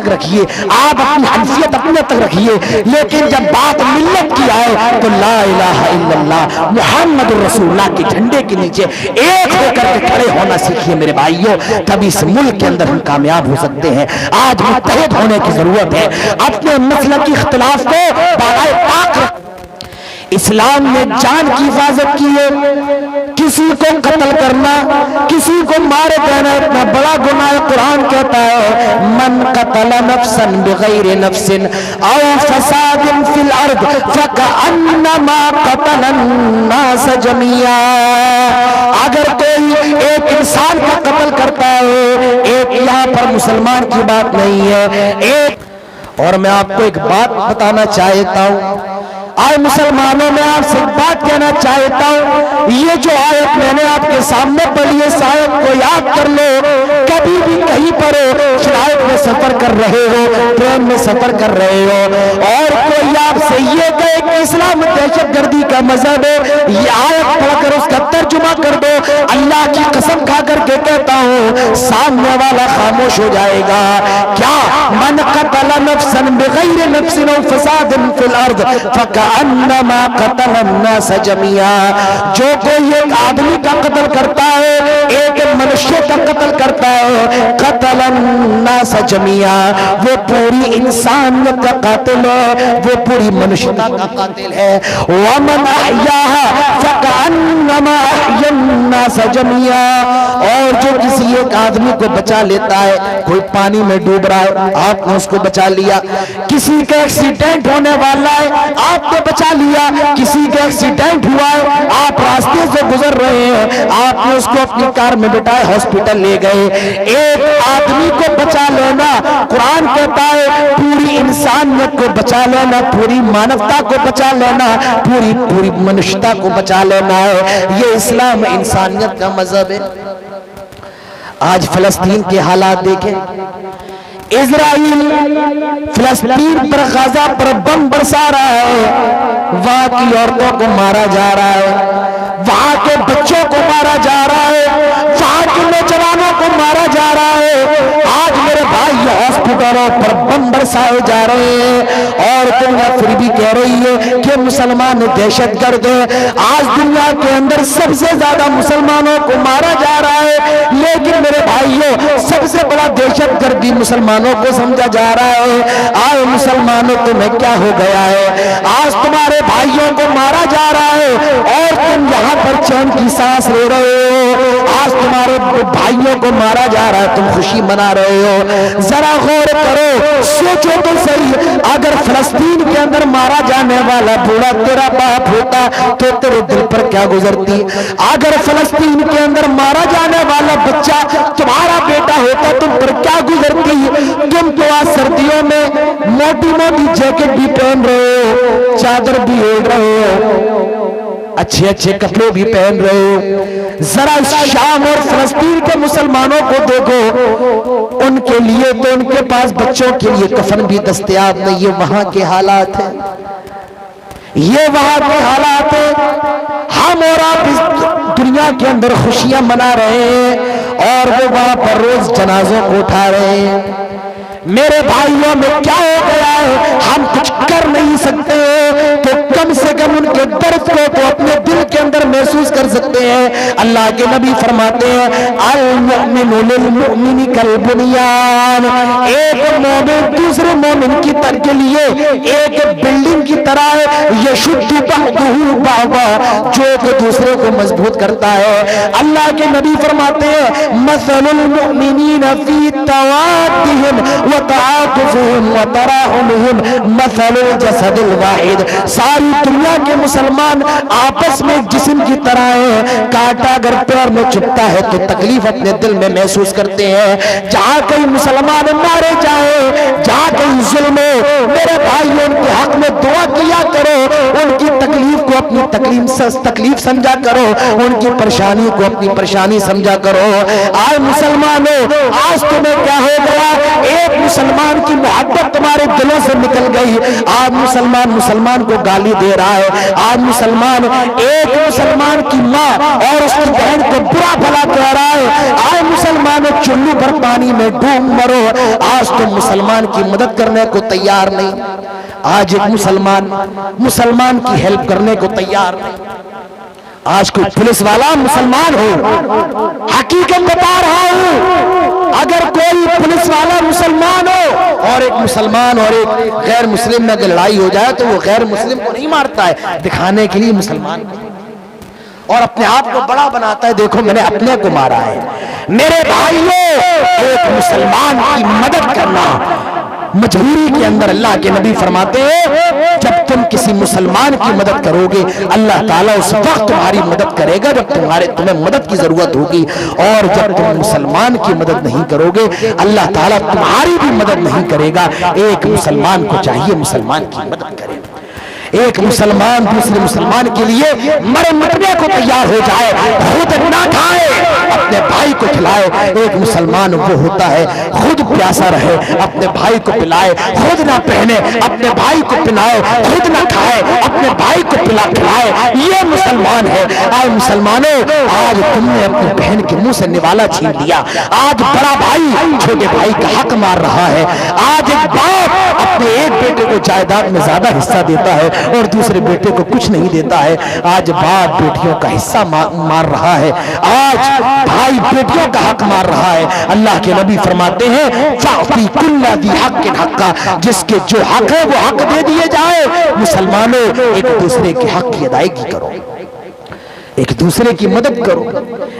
تک رکھیے، آپ اپنی حیثیت اپنے تک رکھیے، لیکن جب بات ملت کی آئے تو لا الہ الا اللہ محمد رسول اللہ کے جھنڈے کے نیچے ایک ہو کر کے کھڑے ہونا سیکھیے میرے بھائیوں، تب اس ملک کے اندر ہم کامیاب ہو سکتے ہیں۔ آج متحد ہونے کی ضرورت ہے، اپنے مسلکی اختلاف کو بالائے طاق رکھ۔ اسلام نے جان کی حفاظت کی ہے، کسی کو قتل کرنا، کسی کو مارے دینا اتنا بڑا گناہ ہے۔ قرآن کہتا ہے من قتل نفسا بغیر نفس او فساد فی الارض فکأنما قتل الناس جميعا۔ اگر کوئی ایک انسان کا قتل کرتا ہے، ایک یہاں پر مسلمان کی بات نہیں ہے، ایک اور میں آپ کو ایک بات بتانا چاہتا ہوں، آئے مسلمانوں میں آپ سے بات کہنا چاہتا ہوں، یہ جو آیت میں نے آپ کے سامنے پڑھی ہے اس آیت کو یاد کر لو۔ کبھی بھی کہیں پر فلائٹ میں سفر کر رہے ہو، ٹرین میں سفر کر رہے ہو اور کوئی آپ سے یہ کہے کہ اسلام دہشت گردی کا مذہب ہے، یہ آیت پڑھ کر اس کا ترجمہ کر دو، اللہ کی قسم کھا کر کے کہتا ہوں سامنے والا خاموش ہو جائے گا۔ کیا من قتل نفسا بغیر نفس او فساد فی الارض فکأنما قتل الناس جميعا۔ جو کوئی ایک آدمی کا قتل کرتا ہے، ایک منشیہ کا قتل کرتا ہے، قتل الناس جميعا، وہ پوری انسانیت کا قاتل ہے، وہ پوری منشیہ کا قاتل ہے۔ ومن احیاها فکأنما احیا الناس جميعا، اور جو کسی ایک آدمی کو بچا لیتا ہے، کوئی پانی میں ڈوب رہا ہے آپ نے اس کو بچا لیا، کسی کا ایکسیڈنٹ ہونے والا ہے آپ نے بچا لیا، کسی کا ایکسیڈنٹ ہوا ہے آپ راستے سے گزر رہے ہیں آپ نے اس کو اپنی کار میں بٹھائے ہاسپٹل لے گئے۔ ایک آدمی کو بچا لینا، قرآن کہتا ہے پوری انسانیت کو بچا لینا، پوری مانوتا کو بچا لینا، پوری منشتا کو بچا لینا ہے، یہ اسلام انسانیت کا مذہب ہے۔ آج فلسطین کے حالات دیکھیں، اسرائیل فلسطین پر غزہ پر بم برسا رہا ہے، وہاں کی عورتوں کو مارا جا رہا ہے، وہاں کے بچوں کو مارا جا رہا ہے، وہاں کے نوجوانوں کو مارا جا رہا ہے۔ آج میرے بھائی ہاسپٹلوں پر بم برسائے جا رہے ہیں اور دنیا پھر بھی کہہ رہی ہے کہ مسلمان دہشت گرد ہے۔ آج دنیا کے اندر سب سے زیادہ مسلمانوں کو مارا جا رہا ہے، لیکن میرے بھائیوں سب سے بڑا دہشت گردی مسلمانوں کو سمجھا جا رہا ہے۔ آئے مسلمانوں تمہیں کیا ہو گیا ہے؟ آج تمہارے بھائیوں کو مارا جا رہا ہے اور تم یہاں پر چین کی سانس لے رہے ہو۔ آج تمہارے بھائیوں کو مارا جا رہا ہے، تم خوشی منا رہے ہو۔ ذرا غور کرو، سوچو تو صحیح، اگر فلسطین کے اندر مارا جانے والا بوڑھا تیرا باپ ہوتا تو تیرے دل پر کیا گزرتی؟ اگر فلسطین کے اندر مارا جانے والا بچہ تمہارا بیٹا ہوتا تم پر کیا گزرتی؟ تم تو آج سردیوں میں موٹی موٹی جیکٹ بھی پہن رہے ہو، چادر بھی اوڑھ رہے ہو، اچھے اچھے کپڑے بھی پہن رہے ہو۔ ذرا شام اور فلسطین کے مسلمانوں کو دیکھو، ان کے لیے تو ان کے پاس بچوں کے لیے کفن بھی دستیاب نہیں، یہ وہاں کے حالات ہیں، یہ وہاں کے حالات ہیں۔ ہم اور آپ اس دنیا کے اندر خوشیاں منا رہے ہیں اور وہ وہاں پر روز جنازوں کو اٹھا رہے ہیں۔ میرے بھائیوں میں کیا ہو گیا ہے؟ ہم کچھ کر نہیں سکتے تو کم سے کم ان کے درد کو تو اپنے دل کے اندر محسوس کر سکتے ہیں۔ اللہ کے نبی فرماتے ہیں المؤمن للمؤمن کالبنیان، ایک مومن دوسرے مومن کی طرح کے لیے ایک بلڈنگ کی طرح ہے، یشد بعضہ بعضا، جو ایک دوسرے کو مضبوط کرتا ہے۔ اللہ کے نبی فرماتے ہیں مثل المؤمنین فی توادہم وتعاطفهم وتراحمهم مثل الجسد الواحد، ساری دنیا کے مسلمان آپس میں جسم کی طرح ہیں، کانٹا اگر پیر میں چبھتا ہے تو تکلیف اپنے دل میں محسوس کرتے ہیں۔ جہاں کہیں مسلمان مارے جائیں، جہاں کہیں ظلم ہو، میرے بھائی ان کے حق میں دعا کیا کرو، ان کی تکلیف کو اپنی تکلیف سمجھا کرو، ان کی پریشانی کو اپنی پریشانی سمجھا کرو۔ آج مسلمانوں، آج تمہیں کیا ہو گیا؟ ایک مسلمان کی محبت मोहब्बत तुम्हारे दिलों से निकल गई। आज मुसलमान मुसलमान को गाली दे रहा है, आज मुसलमान एक मुसलमान की माँ और उसकी बहन को बुरा भला कह रहा है। आज मुसलमानों चुल्लू भर पानी में डूब मरो, आज तुम मुसलमान की मदद करने को तैयार नहीं। आज एक मुसलमान की हेल्प करने को तैयार नहीं। आज कोई पुलिस वाला मुसलमान हो, हकीकत बता रहा हूं, अगर कोई पुलिस वाला मुसलमान हो और एक मुसलमान और एक गैर मुस्लिम में अगर लड़ाई हो जाए तो वो गैर मुस्लिम को नहीं मारता है, दिखाने के लिए मुसलमान को, और अपने आप को बड़ा बनाता है, देखो मैंने अपने को मारा है। मेरे भाइयों, एक मुसलमान की मदद करना मजबूरी के अंदर, अल्लाह के नबी फरमाते हैं जब तुम किसी मुसलमान की मदद करोगे अल्लाह ताला उस वक्त तुम्हारी मदद करेगा जब तुम्हें मदद की जरूरत होगी, और जब तुम मुसलमान की मदद नहीं करोगे अल्लाह ताला तुम्हारी भी मदद नहीं करेगा। एक मुसलमान को चाहिए मुसलमान की मदद करे। एक मुसलमान दूसरे मुसलमान के लिए मरे मिटने को तैयार हो जाए, खुद ना खाए अपने भाई को खिलाए। एक मुसलमान वो होता है खुद प्यासा रहे अपने भाई को पिलाए, खुद ना पहने अपने भाई को पिलाए, खुद ना खाए अपने भाई को खिलाए, ये मुसलमान है। आज मुसलमानों, आज तुमने अपनी बहन के मुंह से निवाला छीन दिया। आज बड़ा भाई छोटे भाई का हक मार रहा है। आज एक बाप अपने एक बेटे को जायदाद में ज्यादा हिस्सा देता है और दूसरे बेटे को कुछ नहीं देता है। आज बाप बेटियों का हिस्सा मार रहा है, आज भाई बेटियों का हक मार रहा है। अल्लाह के नबी फरमाते हैं फाती कुल्ला दी हक के हक्का, जिसके जो हक है वो हक दे दिए जाए। मुसलमानों, एक दूसरे के हक की अदायगी करो, एक दूसरे की मदद करो,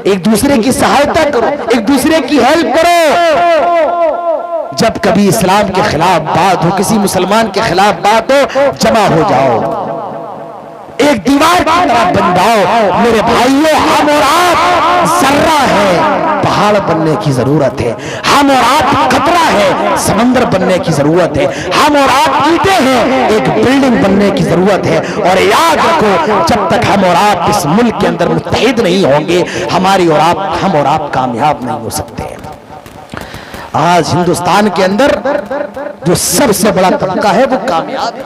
एक दूसरे की सहायता करो, एक दूसरे की हेल्प करो। जब कभी इस्लाम के खिलाफ बात हो, किसी मुसलमान के खिलाफ बात हो, जमा हो जाओ, एक दीवार की तरह बन जाओ। मेरे भाइयों, हम और आप जर्रा है, पहाड़ बनने की जरूरत है। हम और आप खतरा है, समंदर बनने की जरूरत है। हम और आप ईंटें हैं, एक बिल्डिंग बनने की जरूरत है। और याद रखो, जब तक हम और आप इस मुल्क के अंदर मुत्तहिद नहीं होंगे, हम और आप कामयाब नहीं हो सकते। आज हिंदुस्तान के अंदर जो सबसे बड़ा तबका है वो कामयाब है।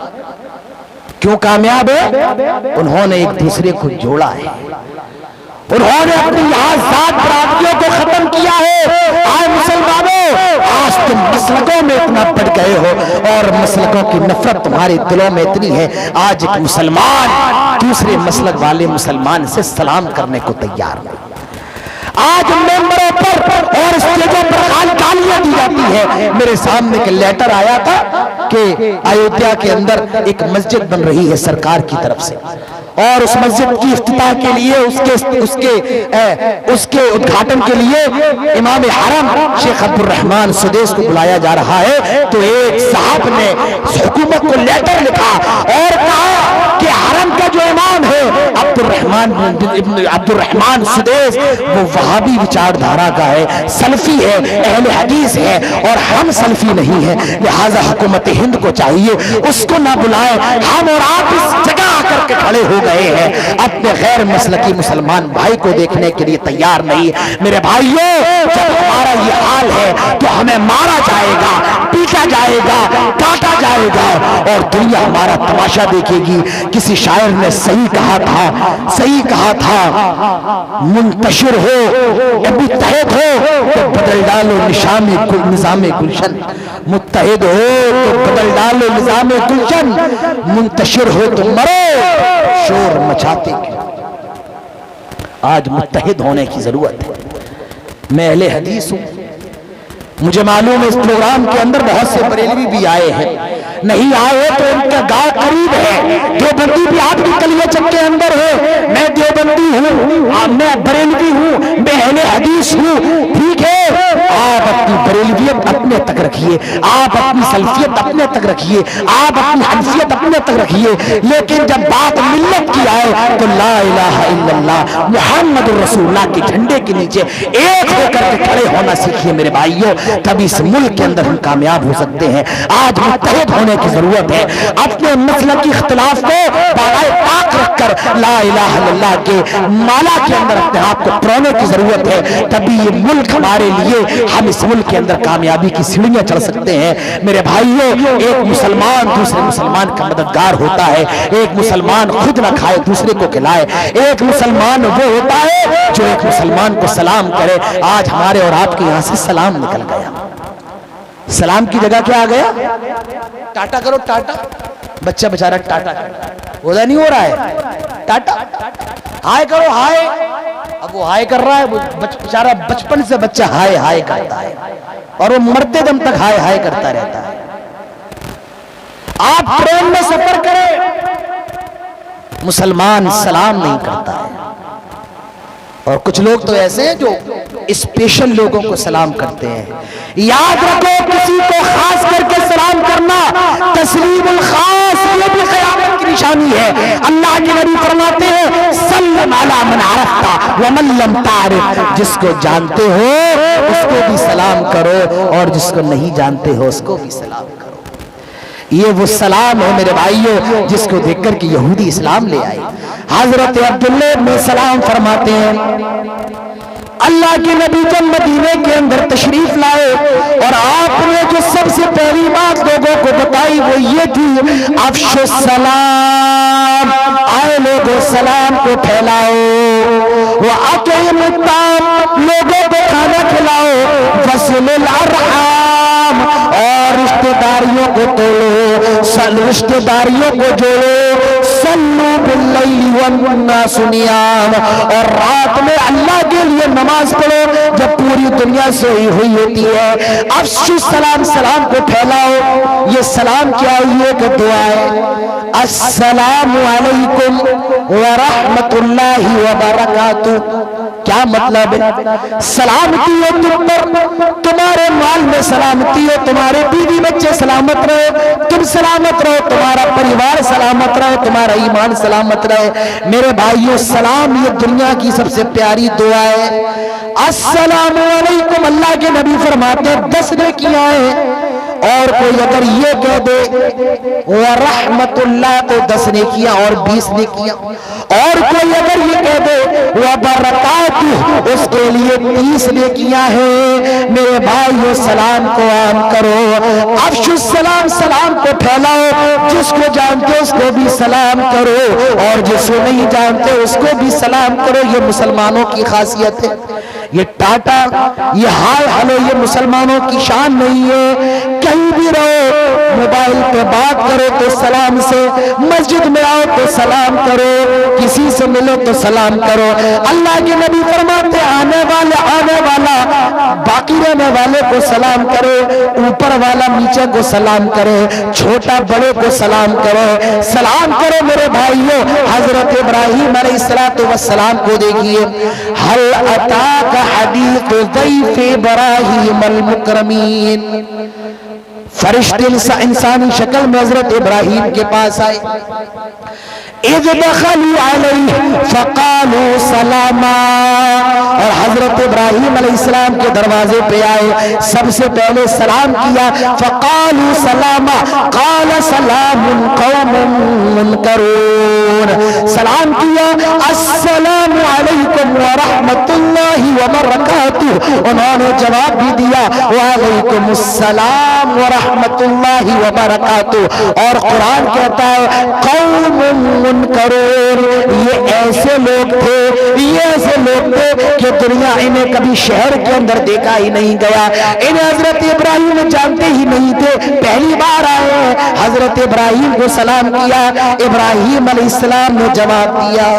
क्यों कामयाब है? उन्होंने एक दूसरे को जोड़ा है, उन्होंने अपनी यहाँ सात बरादरियों को खत्म किया है। आज मुसलमानों, आज तुम मसलकों में इतना बढ़ गए हो और मसलकों की नफरत तुम्हारे दिलों में इतनी है, आज एक मुसलमान दूसरे मसलक वाले मुसलमान से सलाम करने को तैयार नहीं। आज मेंबरों पर और स्टेजों पर गालियां दी जाती है। मेरे सामने एक लेटर आया था कि अयोध्या के अंदर एक मस्जिद बन रही है सरकार की तरफ से, और उस मस्जिद की इफ्तिताह के लिए उसके उद्घाटन के लिए इमाम हरम शेख अब्दुल रहमान सुदेश को बुलाया जा रहा है। तो एक साहब ने हुकूमत को लेटर लिखा और कहा कि हरम का जो इमाम है अब्दुल रहमान सुदेश, वो वहाबी विचारधारा का है, सल्फी है, अहले हदीस है, और हम सल्फी नहीं है। लिहाजा हुकूमत हिंद को चाहिए उसको ना बुलाए। हम और आप इस जगह आकर के खड़े हो गए हैं, अपने गैर मसलकी मुसलमान भाई को देखने के लिए तैयार नहीं। मेरे भाइयों, जब हमारा ये हाल है तो हमें मारा जाएगा, पीटा जाएगा, काटा जाएगा, और दुनिया हमारा तमाशा देखेगी। किसी शायर ने सही कहा था, मुंतशिर हो या मुत्तहिद हो तो बदल डालो निज़ामे गुलशन, मुत्तहिद हो तो बदल डालो निज़ामे गुलशन, मुंतशिर हो तो मरो शोर मचाते। आज मुत्तहिद होने की जरूरत है। मैं अहले हदीस हूं, मुझे मालूम है इस प्रोग्राम के अंदर बहुत से बरेलवी भी आए हैं, नहीं आए तो उनका गांव करीब है। देवबंदी भी आपकी कलिया चक के अंदर है। मैं देवबंदी हूँ, मैं बरेलवी हूँ, मैं अहले हदीस हूँ, ठीक है। आप अपनी बरेलवियत अपने तक रखिए, आप अपनी सल्फियत अपने तक रखिए, आप अपनी हनफियत अपने तक रखिए, लेकिन जब बात मिल्लत की आए तो ला इलाहा इल्लल्लाह मुहम्मद रसूलुल्लाह के झंडे के नीचे एक होकर के खड़े होना सीखिए मेरे भाइयों, तभी इस मुल्क के अंदर हम कामयाब हो सकते हैं। आज मुत्तहिद होने ہونے کی ضرورت ہے. اپنے مسلکی اختلاف کو بالائے طاق رکھ کر لا الہ الا اللہ کے مالا کے اندر اپنے آپ کو پرونے کی ضرورت ہے. تبھی یہ ملک ہمارے لیے، ہم اس ملک کے اندر کامیابی کی سیڑھیاں چڑھ سکتے ہیں. میرے بھائیوں، ایک مسلمان دوسرے مسلمان کا مددگار ہوتا ہے. ایک مسلمان خود نہ کھائے دوسرے کو کھلائے. ایک مسلمان وہ ہوتا ہے جو ایک مسلمان کو سلام کرے. آج ہمارے اور آپ کے یہاں سے سلام نکل گیا. سلام کی جگہ کیا آ گیا؟ ٹاٹا کرو. ٹاٹا بچہ بیچارہ ٹاٹا ہوتا نہیں ہو رہا ہے. ٹاٹا ہائے کرو. ہائے اب وہ ہائے کر رہا ہے. بیچارہ بچپن سے بچہ ہائے ہائے کرتا ہے اور وہ مرتے دم تک ہائے ہائے کرتا رہتا ہے. آپ ٹرین میں سفر کریں، مسلمان سلام نہیں کرتا ہے. اور کچھ لوگ تو ایسے ہیں جو اسپیشل لوگوں کو سلام کرتے ہیں. یاد رکھو، کسی کو خاص کر کے سلام کرنا تسلیم الخاص، یہ بھی قیامت کی نشانی ہے. اللہ کے نبی فرماتے ہیں سلم علی من عرفت ومن لم تعرف، جس کو جانتے ہو اس کو بھی سلام کرو اور جس کو نہیں جانتے ہو اس کو بھی سلام کرو. یہ وہ سلام ہے میرے بھائیوں جس کو دیکھ کر کہ یہودی اسلام لے آئے. حضرت عبداللہ ابن سلام فرماتے ہیں اللہ کے نبی جب مدینے کے اندر تشریف لائے اور آپ نے جو سب سے پہلی بات لوگوں کو بتائی وہ یہ تھی افشوا السلام، آئے لوگوں سلام کو پھیلاؤ. وَأَطْعِمُوا الطَّعَامَ، لوگوں کو کھانا کھلاؤ. وَصِلُوا الْأَرْحَامَ، اور رشتہ داریوں کو توڑو، رشتہ داریوں کو جوڑو. صلوا باللیل والناس نیام، اور رات میں اللہ کے لیے نماز پڑھو جب پوری دنیا سوئی ہوئی ہوتی ہے. افشوا السلام، سلام کو پھیلاؤ. یہ سلام کیا ہے؟ یہ ایک دعا ہے. السلام علیکم ورحمۃ اللہ وبرکاتہ. کیا مطلب ہے؟ سلامتی ہو تم پر، تمہارے مال میں سلامتی ہو، تمہارے بیوی بچے سلامت رہے، تم سلامت رہو، تمہارا پریوار سلامت رہے، تمہارا ایمان سلامت رہے. میرے بھائیوں، سلام یہ دنیا کی سب سے پیاری دعا ہے. السلام علیکم، اللہ کے نبی فرماتے ہیں 10 نیکیاں ہیں. اور کوئی اگر یہ کہہ دے وَرَحْمَةُ اللَّهِ تو 10 نیکیاں اور 20 نیکیاں. اور کوئی اگر یہ کہہ دے وَبَرَكَاتُهُ، اس کے لیے 30 نیکیاں ہیں. میرے بھائیو، سلام کو عام کرو. افشوا السلام، سلام کو پھیلاؤ. جس کو جانتے اس کو بھی سلام کرو اور جس کو نہیں جانتے اس کو بھی سلام کرو. یہ مسلمانوں کی خاصیت ہے. یہ ٹاٹا، یہ ہائے ہلو، یہ مسلمانوں کی شان نہیں ہے. کہیں بھی رہو، موبائل پہ بات کرو تو سلام سے، مسجد میں آؤ تو سلام کرو، کسی سے ملو تو سلام کرو. اللہ کے نبی فرماتے آنے والا باقی رہنے والے کو سلام کرے، اوپر والا نیچے کو سلام کرے، چھوٹا بڑے کو سلام کرے. سلام کرو میرے بھائیوں. حضرت ابراہیم علیہ السلام کو دیکھیے، هل اتاک حدیث ضیف ابراہیم المکرمین. فرشتے انسانی شکل میں حضرت ابراہیم کے پاس آئے. اذ دخلوا علیہ فقالوا سلاما، اور حضرت ابراہیم علیہ السلام کے دروازے پہ آئے، سب سے پہلے سلام کیا. فقالوا سلاما قال سلام قوم منکرون. سلام کیا، السلام علیکم ورحمۃ اللہ وبرکاتہ. انہوں نے جواب بھی دیا وعلیکم السلام ورحمۃ اللہ وبرکاتہ. اور قرآن کہتا ہے قوم منکرون، یہ ایسے لوگ تھے کہ دنیا انہیں کبھی شہر کے اندر دیکھا ہی نہیں گیا. انہیں حضرت ابراہیم جانتے ہی نہیں تھے، پہلی بار آئے. حضرت ابراہیم کو سلام کیا، ابراہیم علیہ السلام نے جواب دیا.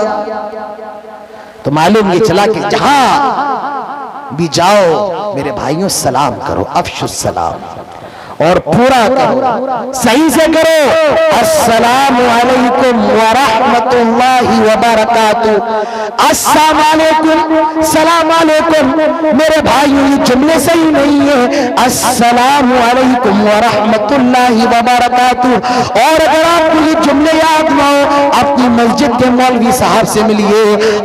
تو معلوم یہ چلا کہ جہاں بھی جاؤ میرے بھائیوں سلام کرو. افشوا السلام اور پورا کرو، صحیح سے کرو. السلام علیکم ورحمۃ اللہ وبرکاتہ. السلام علیکم، سلام علیکم. میرے بھائیو یہ جملے صحیح نہیں ہے. السلام علیکم ورحمۃ اللہ وبرکاتہ. اور اگر آپ کو یہ جملے یاد نہ ہو، اپنی مسجد کے مولوی صاحب سے ملیے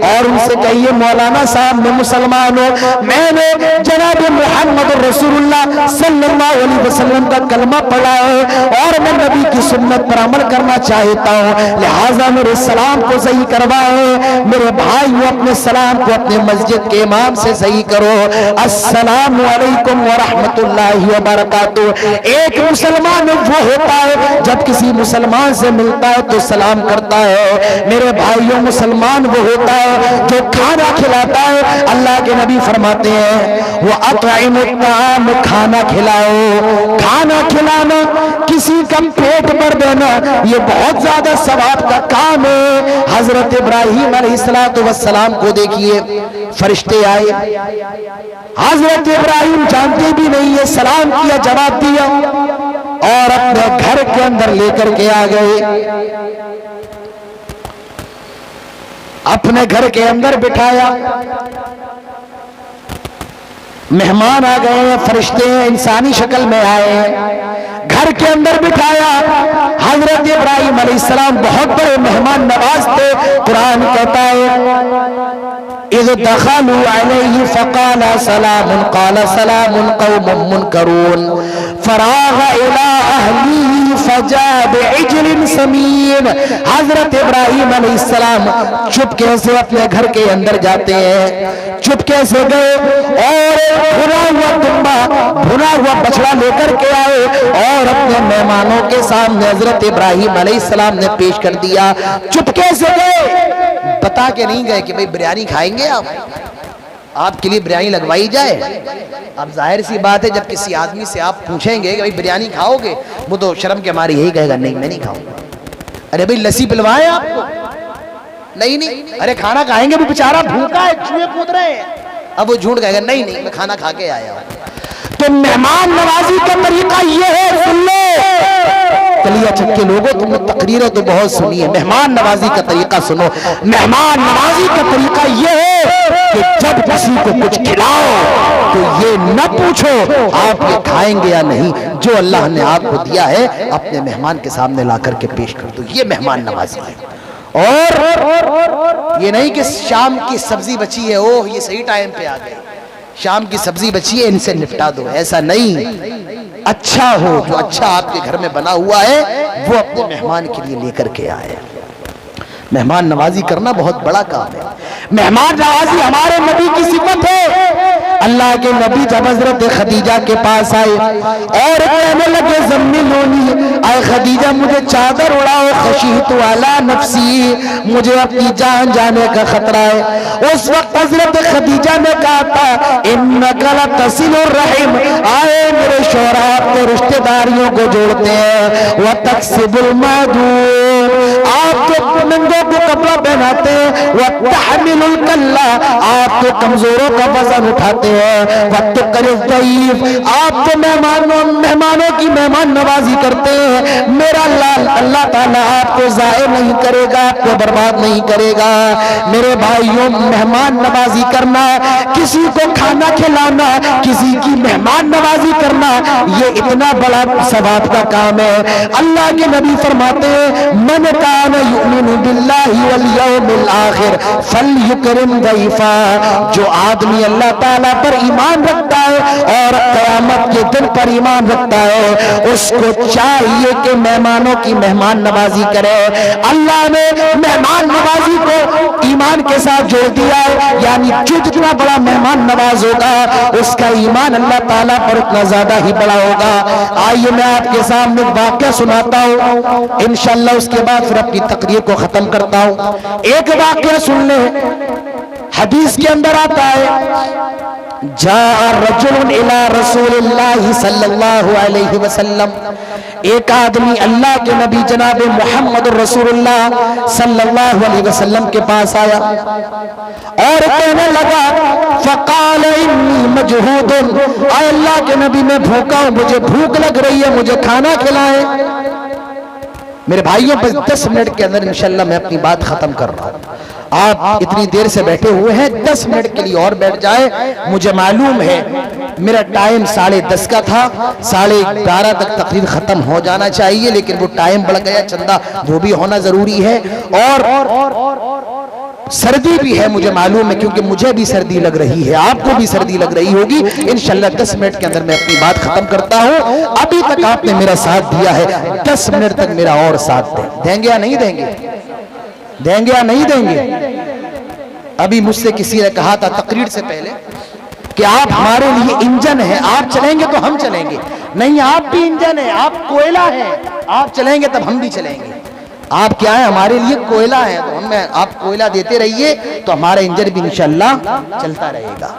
اور ان سے کہیے مولانا صاحب میں مسلمان ہوں، میں نے جناب محمد رسول اللہ صلی اللہ علیہ وسلم वसल्लम का कलमा पढ़ा है और मैं नबी की सुन्नत पर अमल करना चाहता हूँ, लिहाजा मेरे सलाम को सही करवाए। मेरे भाई वो अपने सलाम को अपने मस्जिद के इमाम से सही करो। अस्सलामु अलैकुम व रहमतुल्लाहि व बरकातुहू। एक मुसलमान वो होता है जब किसी मुसलमान से मिलता है तो सलाम करता है। मेरे भाइयों, मुसलमान वो होता है जो खाना खिलाता है। अल्लाह के नबी फरमाते हैं वो अतइमुत ताम, खाना खिलाओ। खाना खिलाना, किसी का पेट भर देना, ये बहुत ज्यादा सवाब का काम है। हजरत इब्राहीम अलैहिस्सलातु वस्सलाम को देखिए, फरिश्ते आए, हजरत इब्राहीम जानते भी नहीं है, सलाम किया, जवाब दिया और अपने घर के अंदर लेकर के आ गए। अपने घर के अंदर बिठाया, मेहमान आ गए हैं, फरिश्ते हैं, इंसानी शक्ल में आए हैं, घर के अंदर बिठाया। हजरत इब्राहीम अलैहिस्सलाम बहुत बड़े मेहमान नवाज थे। कुरान कहता है इज़ दखलू अलैहि फक़ाल सलामुन क़ाल सलामुन क़ौमुन मुनकरून फ़राग़ इला अहलिही फ़जाअ बिइज्लिन समीन। हजरत इब्राहीम अलैहिस्सलाम चुपके से अपने घर के अंदर जाते हैं, चुपके से गए और भुना हुआ दुम्बा, भुना हुआ बछड़ा लेकर के आए और अपने मेहमानों के सामने हजरत इब्राहीम अलैहिस्सलाम ने पेश कर दिया। चुपके से गए, बता के नहीं गए कि भाई बिरयानी खाएंगे आप, आपके लिए बिरयानी लगवाई जाए। अब जाहिर सी बात है जब किसी आदमी से आप पूछेंगे कि भाई बिरयानी खाओगे, वो तो शर्म के मारे यही कहेगा नहीं मैं नहीं खाऊंगा। अरे भाई लस्सी पिलवाएं आपको, नहीं नहीं। अरे खाना खाएंगे, वो बेचारा भूखा है, चूहे कूद रहे हैं। अब वो झूठ कहेगा नहीं नहीं मैं खाना खा के आया हूं। तो मेहमान नवाजी का तरीका ये है, सुन लो कलिया चक्के लोगों, तुम तकरीरें तो बहुत सुनी है, मेहमान नवाजी का तरीका सुनो। मेहमान नवाजी का तरीका ये है कि जब किसी को कुछ खिलाओ तो ये न पूछो आप ये खाएंगे या नहीं, जो अल्लाह ने आपको दिया है अपने मेहमान के सामने ला करके पेश कर दो, ये मेहमान नवाजी है। और ये नहीं कि शाम की सब्जी बची है, ओह ये सही टाइम पे आ गए, शाम की सब्जी बची है इनसे निपटा दो, ऐसा नहीं। अच्छा हो, जो अच्छा आपके घर में बना हुआ है वो अपने मेहमान के लिए लेकर के आए। मेहमान नवाजी करना बहुत बड़ा काम है। मेहमान नवाजी हमारे नबी की सिफत है। अल्लाह के नबी जब हजरत खदीजा के पास आए और कहने लगे ज़म्मिलूनी, आए खदीजा मुझे चादर उड़ाओ, खशीतु अला नफ्सी, मुझे अपनी जान जाने का खतरा है। उस वक्त हजरत खदीजा ने कहा था इन्नका लतसिलुर रहीम, आए मेरे शौहर आपके रिश्तेदारियों को जोड़ते हैं, व तक्सिबुल मादून, आपको नंगों को कपड़ा पहनाते हैं, व तहमिलुल कल्ला, आपको कमजोरों का वजन उठाते हैं, व तुकरिज़ ज़ईफ़, आपको मेहमानों की मेहमान नवाजी करते हैं। मेरा अल्लाह ताला आपको ज़ाय नहीं करेगा, आपको बर्बाद नहीं करेगा। मेरे भाइयों, मेहमान नवाजी करना, किसी को खाना खिलाना, किसी की मेहमान नवाजी करना, ये इतना बड़ा सवाब का काम है। अल्लाह के नबी फरमाते हैं मन कान युमिनु बिल्लाहि वल यौमिल आखिर फलयुकरिम ज़ईफ़ा, जो आदमी अल्लाह ताला पर ईमान रखता है और क़यामत के दिन पर ईमान रखता है, उसको चाहिए कि मेहमानों की मेहमान नवाजी करे। अल्लाह ने मेहमान नवाजी को ईमान के साथ जोड़ दिया है, यानी जो जितना बड़ा मेहमान नवाज होगा उसका ईमान अल्लाह ताला पर उतना ज्यादा ही बड़ा होगा। आइए मैं आपके सामने वाक़या सुनाता हूँ, इंशाअल्लाह उसके बाद फिर अपनी तकरीर को खत्म करता हूँ। एक वाक़या सुन ले, हदीस के अंदर आता है जा रजुल इला रसूलिल्लाहि सल्लल्लाहु अलैहि वसल्लम, एक आदमी अल्लाह के नबी जनाब मोहम्मद रसूलुल्लाह सल्लल्लाहु अलैहि वसल्लम के पास आया और कहने लगा फ़क़ाल इन्नी मजहूदुन, आए अल्लाह के नबी मैं भूखा हूँ, मुझे भूख लग रही है, मुझे खाना खिलाएं। मेरे भाइयों बस 10 मिनट के अंदर इंशाअल्लाह मैं अपनी बात खत्म कर रहा हूँ। आप इतनी देर से बैठे हुए हैं, 10 मिनट के लिए और बैठ जाए। मुझे मालूम है मेरा टाइम 10:30 का था, 11:30 तक तकरीर खत्म हो जाना चाहिए, लेकिन वो टाइम बढ़ गया, चंदा वो भी होना जरूरी है। और सर्दी भी है, मुझे मालूम है, क्योंकि मुझे भी सर्दी लग रही है, आपको भी सर्दी लग रही होगी। इंशाल्लाह 10 मिनट के अंदर मैं अपनी बात खत्म करता हूं। अभी तक आपने मेरा साथ दिया है, 10 मिनट तक मेरा और साथ देंगे या नहीं देंगे? देंगे या नहीं देंगे? अभी मुझसे किसी ने कहा था तकरीर से पहले कि आप हमारे लिए इंजन है, आप चलेंगे तो हम चलेंगे। नहीं, आप भी इंजन है, आप कोयला है, आप चलेंगे तब हम भी चलेंगे। आप क्या है? हमारे लिए कोयला है, तो हमें आप कोयला देते रहिए तो हमारा इंजन भी इंशाअल्लाह चलता रहेगा।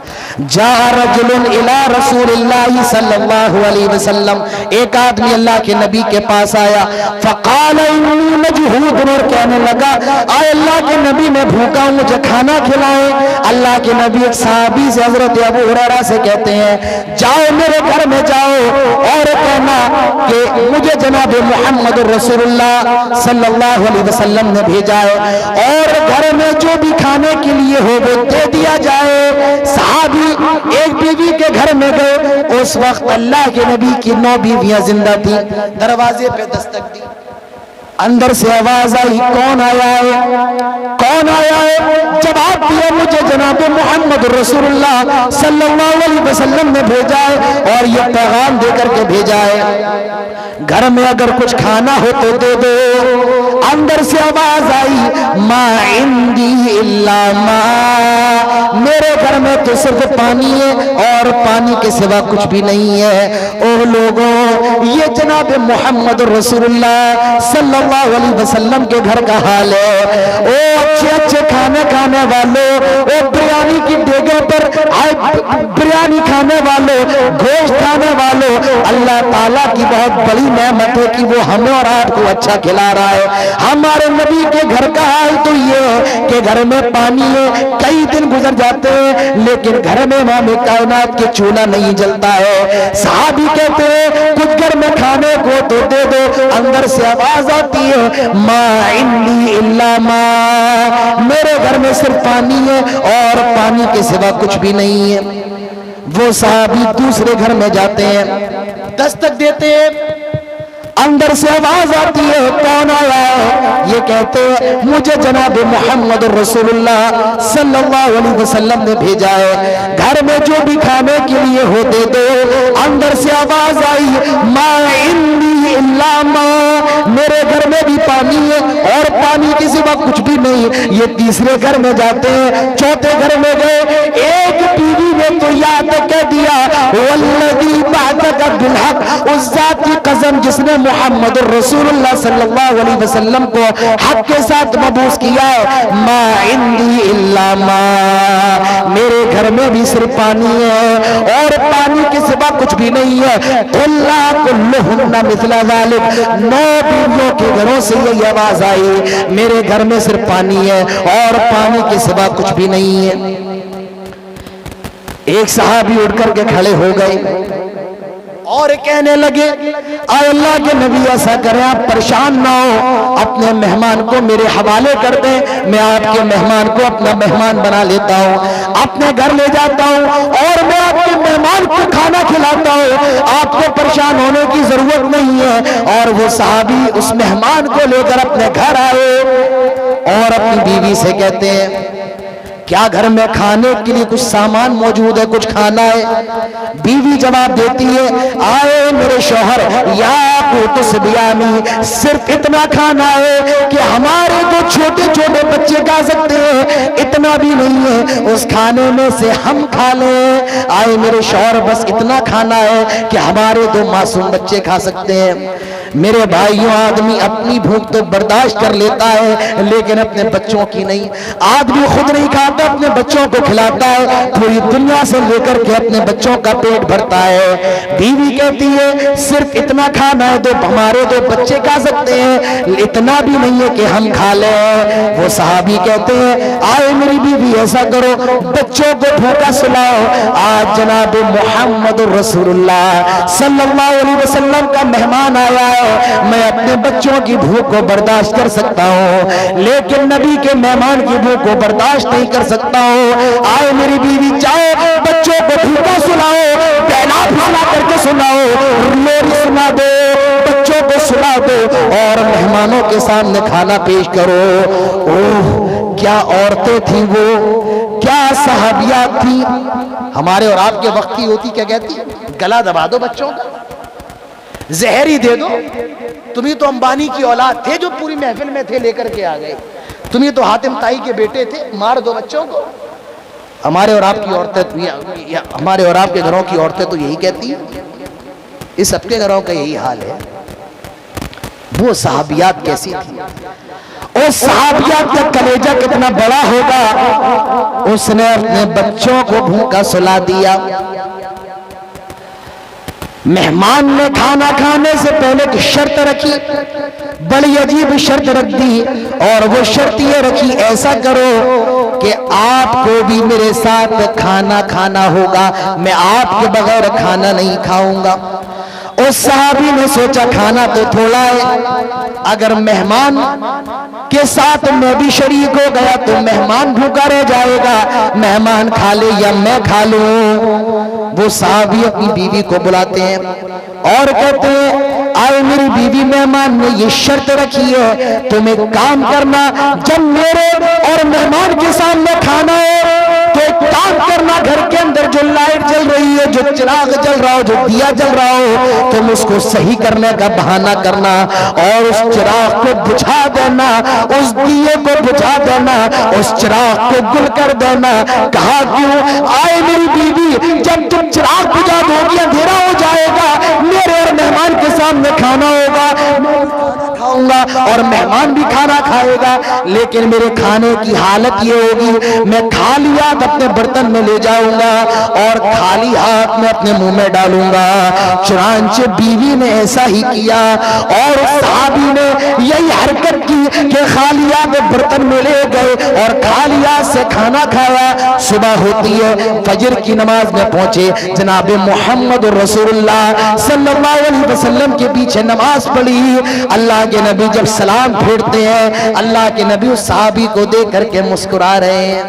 जा रजुलन इला रसूलिल्लाह सल्लल्लाहु अलैहि वसल्लम, एक आदमी अल्लाह के नबी के पास आया। फकाल इन्नी मजहूद, और कहने लगा आए अल्लाह के नबी मैं भूखा हूं, मुझे खाना खिलाएं। अल्लाह के नबी एक सहाबी से हजरत अबू हुरैरा से कहते हैं जाओ मेरे घर में जाओ और कहना कि मुझे जनाब मोहम्मद रसूलुल्लाह सल्लल्लाहु अलैहि वसल्लम ने भेजा है और घर में जो भी खाने के लिए हो वो दे दिया जाए। सहाबी एक बीवी के घर में गए, उस वक्त अल्लाह के नबी की 9 बीवियां जिंदा थी। दरवाजे पे दस्तक दी, अंदर से आवाज आई कौन आया है? कौन आया है? जवाब दिया मुझे जनाब मोहम्मद रसूलुल्लाह सल्लल्लाहु अलैहि वसल्लम ने भेजा है और ये पैगाम देकर के भेजा है, घर में अगर कुछ खाना हो तो दे दो। अंदर से आवाज आई मा इंदी इल्ला मा, मेरे घर में तो सिर्फ पानी है और पानी के सिवा कुछ भी नहीं है। ओ लोगों, ये जनाब मोहम्मद रसूलुल्लाह सल्लल्लाहु अलैहि वसल्लम के घर का हाल है। ओ अच्छे अच्छे खाने खाने वालों, ओ बिरयानी की देगों पर बिरयानी खाने वालों, गोश्त खाने वालों, अल्लाह ताला की बहुत बड़ी नेमत है कि वो हमें और आपको अच्छा खिला रहा है। हमारे नबी के घर का हाल तो ये है कि घर में पानी है, कई दिन गुजर जाते हैं लेकिन घर में इमाम कायनात के चूल्हा नहीं जलता है। सहाबी कहते हैं कुछ घर में खाने को तो दे दो। अंदर से आवाज आती है मा इंदी इल्ला मा, मेरे घर में सिर्फ पानी है और पानी के सिवा कुछ भी नहीं है। वो सहाबी दूसरे घर में जाते हैं, दस्तक देते हैं, अंदर से आवाज आती है कौन आया है? ये कहते हैं मुझे जनाब मोहम्मद रसूलुल्लाह सल्लल्लाहु अलैहि वसल्लम ने भेजा है, घर में जो भी खाने के लिए हो दे दो। अंदर से आवाज आई मा इंदी इल्ला मा, मेरे घर में भी पानी है और पानी के सिवा कुछ भी नहीं। ये तीसरे घर में जाते हैं, चौथे घर में गए, एक बीवी ने तो याद कह दिया वल्लज़ी बअसका बिलहक, उस जात की कसम जिसने मोहम्मद रसूलुल्लाह सल्लल्लाहु अलैहि वसल्लम को हक के साथ मबूस किया, मा इंदी इल्ला मा, मेरे घर में भी सिर्फ पानी है और पानी के सिवा कुछ भी नहीं है। कुल्ला कुल्लुहुन्ना मिस्ला ज़ालिक, 9 बीवियों के घरों से ये आवाज आई मेरे घर में सिर्फ पानी है और पानी के सिवा कुछ भी नहीं है। एक सहाबी उठ करके खड़े हो गए और कहने लगे आए अल्लाह के नबी ऐसा करें आप परेशान ना हो, अपने मेहमान को मेरे हवाले कर दें, मैं आपके मेहमान को अपना मेहमान बना लेता हूँ, अपने घर ले जाता हूँ और मैं आपके मेहमान को खाना खिलाता हूँ, आपको परेशान होने की जरूरत नहीं है। और वो सहाबी उस मेहमान को लेकर अपने घर आए और अपनी बीवी से कहते हैं क्या घर में खाने के लिए कुछ सामान मौजूद है, कुछ खाना है? बीवी जवाब देती है आए मेरे शौहर या कुतुस बियामी, सिर्फ इतना खाना है कि हमारे तो छोटे छोटे बच्चे खा सकते हैं, इतना भी नहीं है उस खाने में से हम खा लें। आए मेरे शौहर बस इतना खाना है कि हमारे दो मासूम बच्चे खा सकते हैं। मेरे भाइयों, आदमी अपनी भूख तो बर्दाश्त कर लेता है लेकिन अपने बच्चों की नहीं। आदमी खुद नहीं खाता, अपने बच्चों को खिलाता है, पूरी दुनिया से लेकर के अपने बच्चों का पेट भरता है। बीवी कहती है सिर्फ इतना खाना है तो हमारे दो बच्चे खा सकते हैं, इतना भी नहीं है कि हम खा लें। वो सहाबी कहते हैं आए मेरी बीवी ऐसा करो बच्चों को भूखा सुलाओ, आज जनाब मोहम्मद रसूलुल्लाह सल्लल्लाहु अलैहि वसल्लम का मेहमान आया है, मैं अपने बच्चों की भूख को बर्दाश्त कर सकता हूँ लेकिन नबी के मेहमान की भूख को बर्दाश्त नहीं कर सकता हूँ। आए मेरी बीवी जाओ बच्चों को भूखा सुनाओ, पहला फुसला करके सुनाओ, लोरी सुना दो, बच्चों को सुना दो और मेहमानों के सामने खाना पेश करो। ओह کیا عورتیں تھیں وہ، کیا صحابیات تھیں. ہمارے اور آپ کے وقت کی ہوتی کیا کہتی؟ گلا دبا دو بچوں کا، زہر ہی دے دو. تم ہی تو امبانی کی اولاد تھے جو پوری محفل میں تھے، لے کر کے آ گئے. تم ہی تو حاتم تائی کے بیٹے تھے، مار دو بچوں کو. ہمارے اور آپ کی عورتیں، ہمارے اور آپ کے گھروں کی عورتیں تو یہی کہتی ہیں. اس سب کے گھروں کا یہی حال ہے. وہ صحابیات کیسی تھی؟ اس صحابیات کا کلیجہ کتنا بڑا ہوگا. اس نے اپنے بچوں کو بھوکا سلا دیا. مہمان نے کھانا کھانے سے پہلے ایک شرط رکھی، بڑی عجیب شرط رکھ دی، اور وہ شرط یہ رکھی، ایسا کرو کہ آپ کو بھی میرے ساتھ کھانا کھانا ہوگا، میں آپ کے بغیر کھانا نہیں کھاؤں گا. اس صحابی نے سوچا کھانا تو تھوڑا ہے، اگر مہمان کے ساتھ میں بھی شریک ہو گیا تو مہمان بھوکا رہ جائے گا، مہمان کھا لے یا میں کھا لوں. وہ صحابی اپنی بیوی کو بلاتے ہیں اور کہتے ہیں آئے میری بیوی، مہمان نے یہ شرط رکھی ہے، تم ایک کام کرنا، جب میرے اور مہمان کے سامنے کھانا ہے تو ایک کام کرنا، گھر کے اندر جو لائٹ جل رہی ہے، جو چراغ جل رہا ہو، جو دیا جل رہا ہو، تم اس کو صحیح کرنے کا بہانہ کرنا اور اس چراغ کو بجھا دینا، اس دیے کو بجھا دینا، اس چراغ کو گل کر دینا. کہا کیوں؟ آئے میری بیوی، جب تم چراغ بجھا دو گی اندھیرا ہو جائے گا، میرے اور مہمان کے سامنے کھانا ہوگا، میں کھانا کھاؤں گا اور مہمان بھی کھانا کھائے گا، لیکن میرے کھانے کی حالت یہ ہوگی، میں خالی ہاتھ اپنے برتن میں لے جاؤں گا اور خالی ہاتھ میں اپنے منہ میں ڈالوں گا. چنانچہ بیوی نے ایسا ہی کیا اور صحابی نے یہی حرکت کی کہ خالی ہاتھ برتن میں لے گئے اور خالی ہاتھ سے کھانا کھایا. صبح ہوتی ہے، فجر کی نماز میں پہنچے، جناب محمد رسول اللہ صلی اللہ علیہ وسلم کے پیچھے نماز پڑھی. اللہ کے نبی جب سلام پھیرتے ہیں، اللہ کے نبی اس صحابی کو دیکھ کر کے مسکرا رہے ہیں.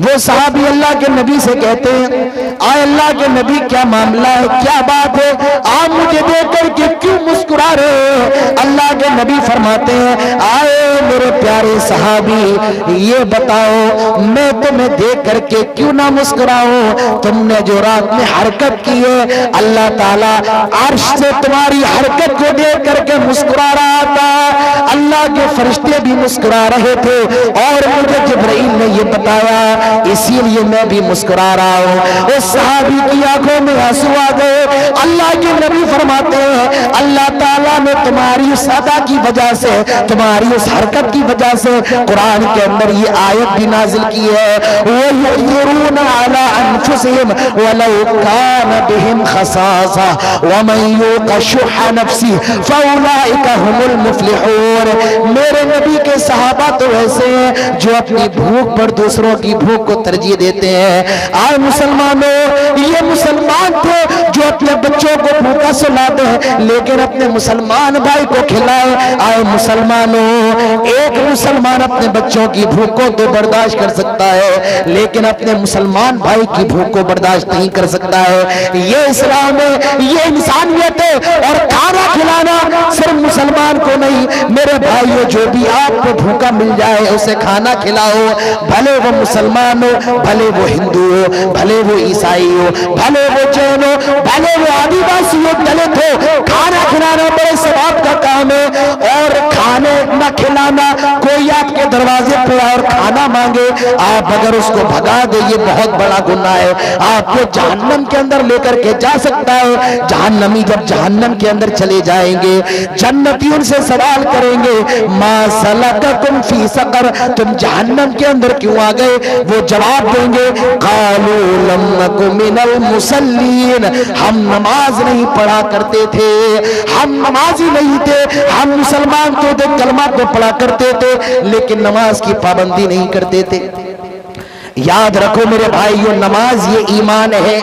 وہ صحابی اللہ کے نبی سے کہتے ہیں آئے اللہ کے نبی، کیا معاملہ ہے، کیا بات ہے، آپ مجھے دیکھ کر کے کیوں مسکرا رہے ہیں؟ اللہ کے نبی فرماتے ہیں آئے میرے پیارے صحابی، یہ بتاؤ میں تمہیں دیکھ کر کے کیوں نہ مسکراؤں؟ تم نے جو رات میں حرکت کی ہے، اللہ تعالیٰ عرش سے تمہاری حرکت کو دیکھ کر کے مسکرا رہا تھا، اللہ کے فرشتے بھی مسکرا رہے تھے اور مجھے جبرائیل نے یہ بتایا، اسی لیے میں بھی مسکرا رہا ہوں. اس صحابی کی آنکھوں میں آنسو آ گئے. اللہ کے نبی فرماتے ہیں اللہ تعالیٰ نے تمہاری اس ادا کی وجہ سے، تمہاری اس حرکت کی وجہ سے قرآن کے اندر یہ آیت بھی نازل کی ہے، وَيُؤْثِرُونَ عَلَىٰ أَنفُسِهِمْ وَلَوْ كَانَ بِهِمْ خَصَاصَةٌ وَمَن يُوقَ شُحَّ نَفْسِهِ فَأُولَٰئِكَ هُمُ الْمُفْلِحُونَ. میرے نبی کے صحابہ تو ایسے ہیں جو اپنی بھوک پر دوسروں کی بھوک کو ترجیح دیتے ہیں. آئے مسلمانوں، یہ مسلمان تھے جو اپنے بچوں کو بھوکا سلاتے ہیں لیکن اپنے مسلمان بھائی کو کھلائے. آئے مسلمانوں، ایک مسلمان اپنے بچوں کی بھوک کو تو برداشت کر سکتا ہے لیکن اپنے مسلمان بھائی کی بھوک کو برداشت نہیں کر سکتا ہے. یہ اسلام ہے، یہ انسانیت ہے. اور کھانا کھلانا صرف مسلمان کو نہیں، میرے بھائیو، جو بھی آپ کو بھوکا مل جائے اسے کھانا کھلاؤ، بھلے وہ مسلمان ہو، بھلے وہ ہندو ہو، بھلے وہ عیسائی ہو، بھلے وہ جین ہو، بھلے وہ آدیواسی ہو، دلت ہو. کھانا کھلانا بڑے ثواب کا کام ہے. اور کھانے نہ کھلانا، کوئی آپ کے دروازے پہ اور کھانا مانگے، آپ اگر اس کو بھگا دے، یہ بہت بڑا گناہ ہے، آپ کو جہنم کے اندر لے کر کے جا سکتا ہے. جہنمی جب جہنم کے اندر چلے جائیں گے، جنتی ان سے سوال کریں گے ما سلککم فی سقر، تم جہنم کے اندر کیوں آ گئے؟ وہ جواب دیں گے قالوا لم نک من المصلین، ہم نماز نہیں پڑھا کرتے تھے، ہم نمازی نہیں تھے، ہم مسلمان تو تھے، کلمہ کو پڑھا کرتے تھے لیکن نماز کی پابندی نہیں کرتے تھے. یاد رکھو میرے بھائیو، نماز یہ ایمان ہے،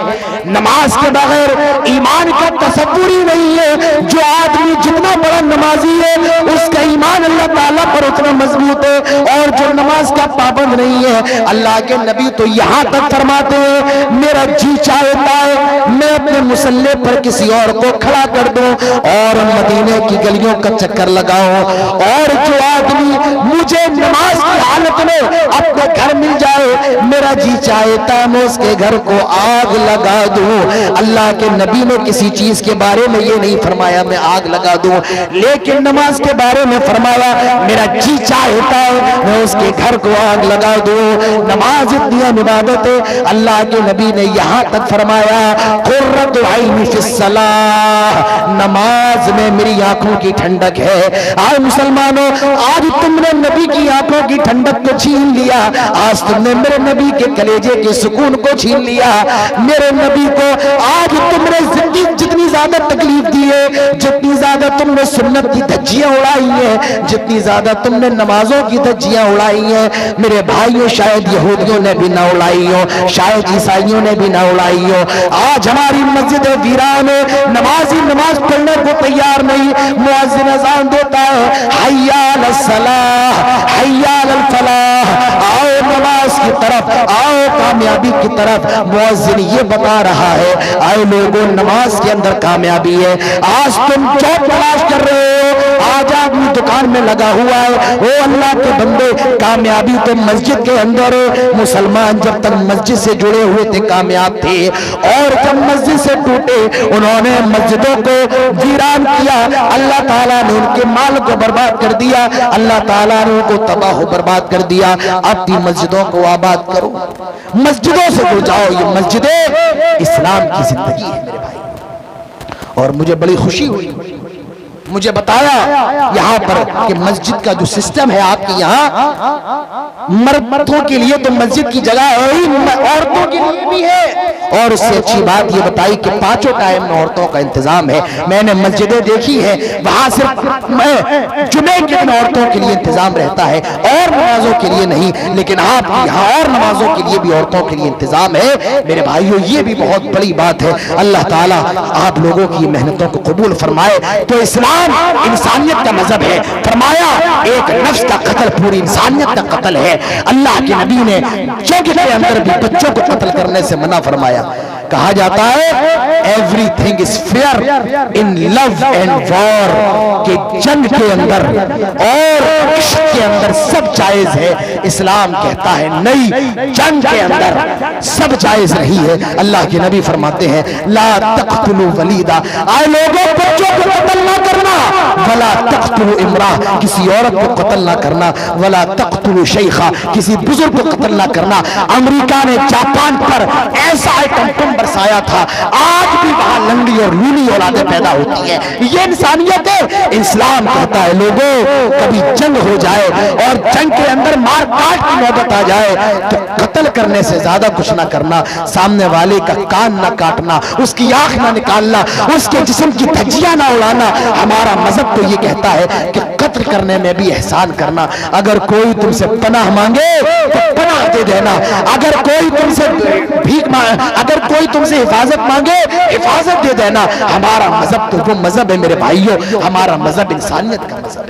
نماز کے بغیر ایمان کا تصور ہی نہیں ہے. جو آدمی جتنا بڑا نمازی ہے اس کا ایمان اللہ تعالیٰ پر اتنا مضبوط ہے، اور جو نماز کا پابند نہیں ہے، اللہ کے نبی تو یہاں تک فرماتے ہیں میرا جی چاہتا ہے میں اپنے مصلی پر کسی اور کو کھڑا کر دوں اور مدینے کی گلیوں کا چکر لگاؤں، اور جو آدمی مجھے نماز کی حالت तुम्हें अपने घर मिल जाए, मेरा जी चाहता मैं उसके घर को आग लगा दूं। अल्लाह के नबी ने किसी चीज के बारे में ये नहीं फरमाया मैं आग लगा दूं, लेकिन नमाज के बारे में फरमाया मेरा जी चाहता है मैं उसके घर को आग लगा दूं। नमाज इतनी इबादत है, अल्लाह के नबी ने यहां तक फरमाया कुर्रतु ऐनी फिस्सलाह, नमाज में मेरी आंखों की ठंडक है। आज मुसलमानों, आज तुमने नबी की आंखों की ठंडक को छीन लिया, आज तुमने मेरे नबी के कलेजे के सुकून को छीन लिया। मेरे नबी को आज तुमने जितनी ज्यादा तकलीफ दी है, जितनी ज्यादा तुमने सुन्नत की धज्जियां उड़ाई हैं, जितनी ज्यादा तुमने नमाजों की धज्जियां उड़ाई हैं, मेरे भाइयों शायद यहूदियों ने भी ना उड़ाई हो, शायद ईसाइयों ने भी ना उड़ाई हो। आज हमारी मस्जिद वीरान है, नमाजी नमाज पढ़ने को तैयार नहीं, मुअज्जिन अज़ान देता है हय्या अलस सलाह हय्या अलल फलाह, आओ नमाज की तरफ, आओ कामयाबी की तरफ। मुअज्जिन ये बता रहा है आए लोगों नमाज के अंदर कामयाबी है। आज तुम जॉब तलाश कर रहे हो, आज आदमी दुकान में लगा हुआ है, ओ अल्लाह के बंदे कामयाबी तो मस्जिद के अंदर है। मुसलमान जब तक मस्जिद से जुड़े हुए थे कामयाब थे, और जब मस्जिद से टूटे उन्होंने मस्जिदों को वीरान किया, अल्लाह ताला ने उनके माल को बर्बाद कर दिया, अल्लाह ताला ने उनको तबाह बर्बाद कर दिया। अपनी मस्जिदों को आबाद करो, मस्जिदों से जुड़ जाओ, ये मस्जिदें इस्लाम की जिंदगी है मेरे भाई। और मुझे बड़ी खुशी हुई, मुझे बताया यहाँ पर कि मस्जिद का जो सिस्टम है आपके यहाँ, मर्दों के लिए तो मस्जिद की जगह है ही, औरतों के लिए भी है। और उससे अच्छी बात ये बताई कि पांचों टाइम में औरतों का इंतजाम है। मैंने मस्जिदें देखी है, वहां सिर्फ जुमे के दिन औरतों के लिए इंतजाम रहता है और नमाजों के लिए नहीं, लेकिन आप यहाँ और नमाजों के लिए भी औरतों के लिए इंतजाम है। मेरे भाइयों ये भी बहुत बड़ी बात है। अल्लाह ताला आप लोगों की मेहनतों को कबूल फरमाए। तो इस्लाम इंसानियत का मजहब है, फरमाया एक नफ्स का कत्ल पूरी इंसानियत का कत्ल है। अल्लाह के नबी ने जंग के अंदर भी बच्चों को कत्ल करने से मना फरमाया। कहा जाता है everything is fair in love and war, के जंग के अंदर और इश्क के अंदर सब जायज है। इस्लाम कहता है नहीं, जंग के अंदर सब जायज नहीं है। अल्लाह के नबी फरमाते हैं ला तक़तुलू वलीदा, आए लोगों बच्चों को कत्ल ना करना, वला तक़तुलू इमरा, किसी औरत को कत्ल ना करना, वला तक़तुलू शैखा, किसी बुजुर्ग को कत्ल ना करना। अमेरिका ने जापान पर ऐसा आइटम बम बरसाया था, आज भी वहां लंगड़ी और लूली औलादें पैदा होती है। ये इंसानियत है। इस्लाम कहता है लोगों कभी जंग हो जाए और जंग के अंदर मार काट की नौबत आ जाए तो कत्ल करने से ज्यादा कुछ ना करना, सामने वाले का कान ना काटना, उसकी आंख ना निकालना, उसके जिस्म की धज्जियां ना उड़ाना। हमारा मजहब तो ये कहता है कि कत्ल करने में भी एहसान करना। अगर कोई तुमसे पनाह मांगे तो पनाह दे देना, अगर कोई तुमसे भीख मांगे, अगर कोई तुमसे हिफाजत मांगे हिफाजत दे देना। हमारा मजहब तो वो मजहब है मेरे भाइयों, हमारा मजहब इंसानियत का मजहब है।